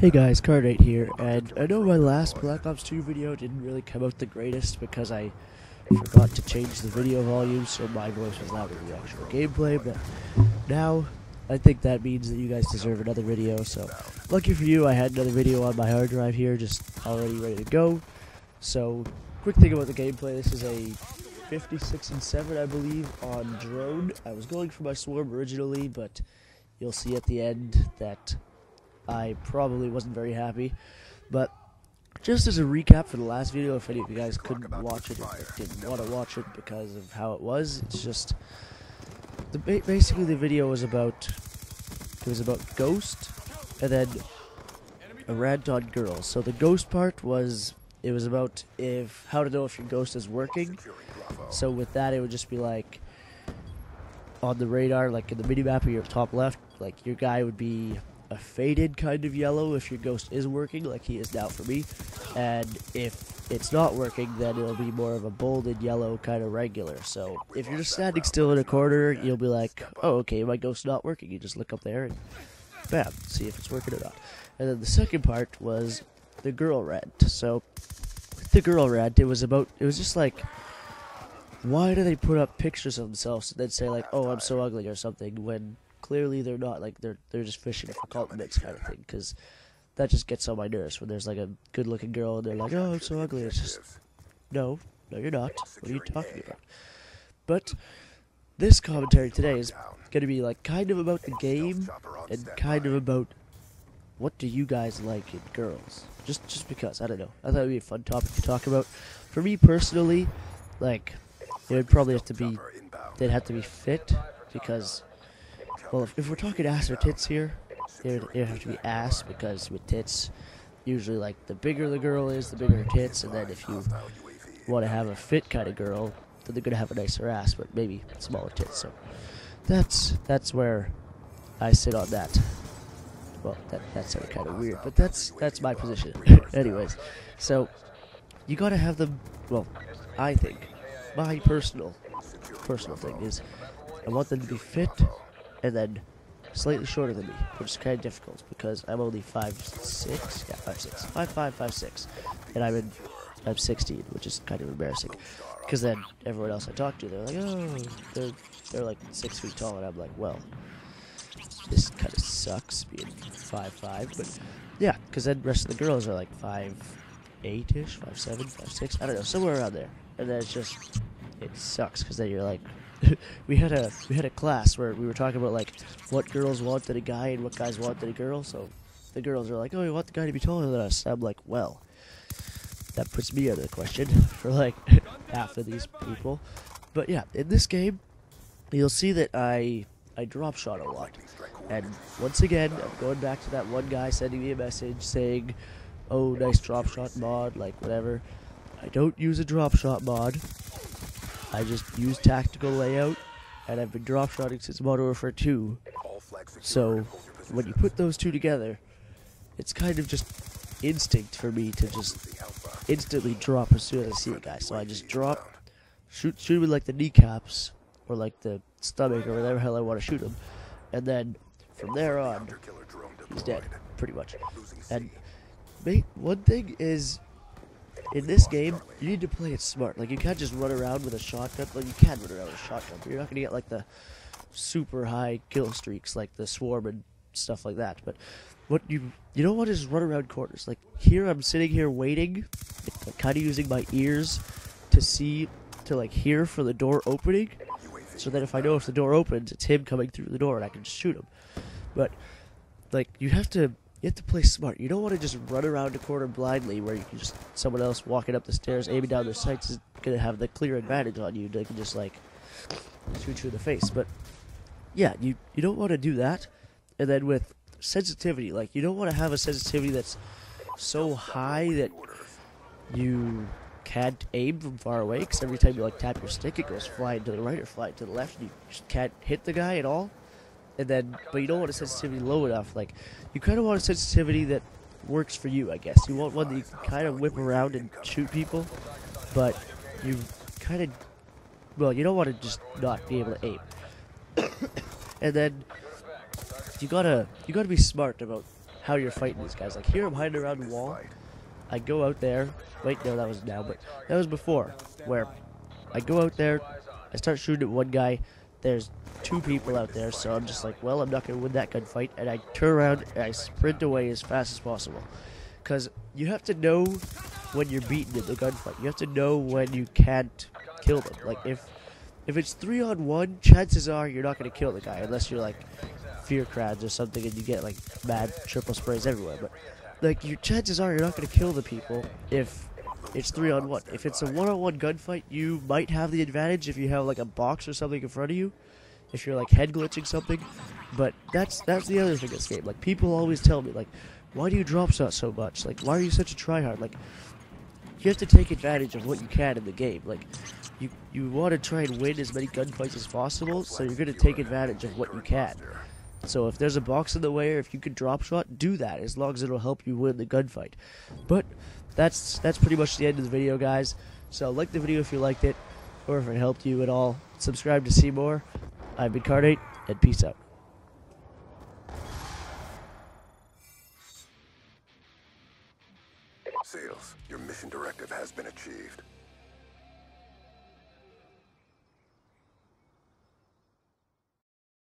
Hey guys, Carnate here, and I know my last Black Ops 2 video didn't really come out the greatest because I forgot to change the video volume so my voice was louder than the actual gameplay, but now I think that means that you guys deserve another video, so lucky for you I had another video on my hard drive here just already ready to go. So, quick thing about the gameplay, this is a 56 and 7 I believe on drone. I was going for my swarm originally, but you'll see at the end that I probably wasn't very happy. But just as a recap for the last video, if any of you guys couldn't watch it or didn't want to watch it because of how it was, it's just basically the video was about Ghost and then a rant on girls. So the Ghost part was about how to know if your Ghost is working. So with that, it would just be like on the radar, like in the minimap of your top left, like your guy would be a faded kind of yellow if your Ghost is working, like he is now for me, and if it's not working, then it'll be more of a bolded yellow kind of regular. So if you're just standing still in a corner, you'll be like, oh, okay, my Ghost's not working. You just look up there and bam, see if it's working or not. And then the second part was the girl rant. So the girl rant, it was just like, why do they put up pictures of themselves and then say like, oh, I'm so ugly or something, when clearly they're not, like they're just fishing for compliments kind of thing, because that just gets on my nerves when there's like a good looking girl and they're like, oh, I'm so ugly. It's just, no you're not, what are you talking about? But this commentary today is going to be like kind of about the game and kind of about what do you guys like in girls, just because, I don't know, I thought it would be a fun topic to talk about. For me personally, like, it would probably have to be, they'd have to be fit, because, well, if we're talking ass or tits here, it would have to be ass, because with tits, usually, like, the bigger the girl is, the bigger her tits, and then if you want to have a fit kind of girl, then they're going to have a nicer ass, but maybe smaller tits. So that's where I sit on that. Well, that sounded kind of weird, but that's my position. Anyways, so you got to have them, well, I think, my personal thing is, I want them to be fit, and then slightly shorter than me, which is kind of difficult because I'm only 5'6", yeah, 5'6", 5'5", 5'6", and I'm 16, which is kind of embarrassing, because then everyone else I talk to, they're like, oh, they're like 6 feet tall, and I'm like, well, this kind of sucks being 5'5", but yeah, because then the rest of the girls are like 5'8"-ish, 5'7", 5'6", I don't know, somewhere around there, and then it sucks, because then you're like, we had a class where we were talking about like what girls wanted a guy and what guys wanted a girl. So the girls are like, oh, we want the guy to be taller than us. I'm like, well, that puts me under the question for like half of these people. But yeah, in this game, you'll see that I drop shot a lot, and once again, I'm going back to that one guy sending me a message saying, oh, nice drop shot mod, like whatever. I don't use a drop shot mod. I just use tactical layout, and I've been drop shotting since Modern Warfare 2. So when you put those two together, it's kind of just instinct for me to just instantly drop as soon as I see a guy. So I just drop, shoot with like the kneecaps or like the stomach or whatever the hell I want to shoot him, and then from there on, he's dead, pretty much. And one thing is, in this game, you need to play it smart. Like, you can't just run around with a shotgun. Well, you can run around with a shotgun, but you're not going to get, like, the super high kill streaks, like the swarm and stuff like that. But what you don't want to just run around corners. Like, here, I'm sitting here waiting, like, kind of using my ears to hear for the door opening, so that if I know if the door opens, it's him coming through the door, and I can just shoot him. But, like, you have to play smart. You don't want to just run around a corner blindly where you can just, someone else walking up the stairs, aiming down their sights is going to have the clear advantage on you. They can just, like, shoot you in the face. But, yeah, you don't want to do that. And then with sensitivity, like, you don't want to have a sensitivity that's so high that you can't aim from far away, because every time you, like, tap your stick, it goes flying to the right or flying to the left, and you just can't hit the guy at all. And then, but you don't want a sensitivity low enough. Like, you kind of want a sensitivity that works for you, I guess. You want one that you can kind of whip around and shoot people, but you kind of, well, you don't want to just not be able to aim. And then you gotta be smart about how you're fighting these guys. Like here I'm hiding around the wall. I go out there. Wait, no, that was now, but that was before. Where I go out there, I start shooting at one guy. There's 2 people out there, so I'm just like, well, I'm not going to win that gunfight. And I turn around and I sprint away as fast as possible. Because you have to know when you're beaten in the gunfight. You have to know when you can't kill them. Like, if it's 3-on-1, chances are you're not going to kill the guy. Unless you're, like, fear crabs or something and you get, like, mad triple sprays everywhere. But, like, your chances are you're not going to kill the people if it's 3-on-1. If it's a 1-on-1 gunfight, you might have the advantage if you have, like, a box or something in front of you. If you're, like, head glitching something. But that's the other thing in this game. Like, people always tell me, like, why do you drop shots so much? Like, why are you such a tryhard? Like, you have to take advantage of what you can in the game. Like, you want to try and win as many gunfights as possible, so you're going to take advantage of what you can. So if there's a box in the way, or if you can drop shot, do that, as long as it'll help you win the gunfight. But that's pretty much the end of the video, guys. So like the video if you liked it, or if it helped you at all. Subscribe to see more. I've been Carnate, and peace out. SEALs, your mission directive has been achieved.